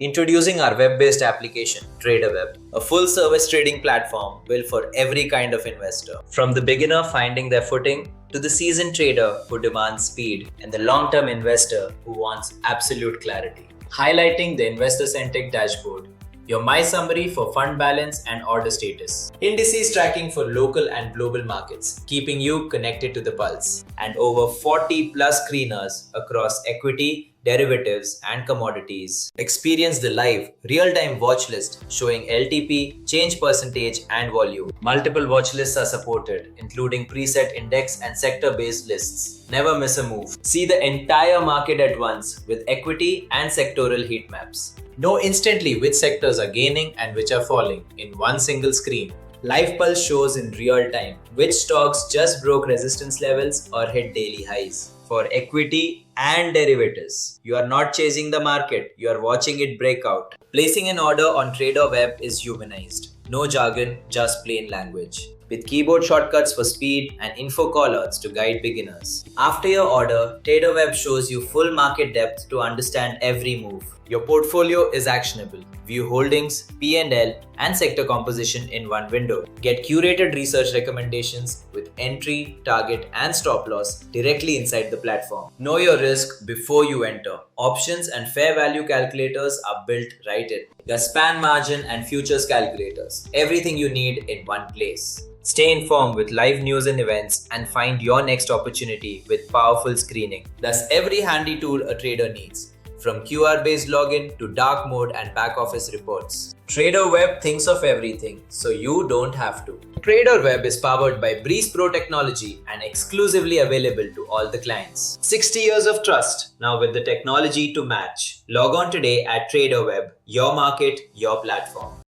Introducing our web-based application, Trador Web, a full-service trading platform built for every kind of investor. From the beginner finding their footing to the seasoned trader who demands speed and the long-term investor who wants absolute clarity. Highlighting the investor-centric dashboard, your My Summary for fund balance and order status, indices tracking for local and global markets, keeping you connected to the pulse, and over 40 plus screeners across equity, derivatives, and commodities. Experience the live, real-time watch list showing LTP, change percentage, and volume. Multiple watch lists are supported, including preset index and sector-based lists. Never miss a move. See the entire market at once with equity and sectoral heat maps. Know instantly which sectors are gaining and which are falling in one single screen. Live Pulse shows in real time which stocks just broke resistance levels or hit daily highs. For equity and derivatives, you are not chasing the market, you are watching it break out. Placing an order on Trador Web is humanized. No jargon, just plain language. With keyboard shortcuts for speed and info callouts to guide beginners. After your order, Trador Web shows you full market depth to understand every move. Your portfolio is actionable. View holdings, P&L, and sector composition in one window. Get curated research recommendations with entry, target, and stop loss directly inside the platform. Know your risk before you enter. Options and fair value calculators are built right in. The span margin and futures calculators. Everything you need in one place. Stay informed with live news and events and find your next opportunity with powerful screening. Thus, every handy tool a trader needs, from QR-based login to dark mode and back office reports. Trador Web thinks of everything, so you don't have to. Trador Web is powered by Breeze Pro technology and exclusively available to all the clients. 60 years of trust, now with the technology to match. Log on today at Trador Web, your market, your platform.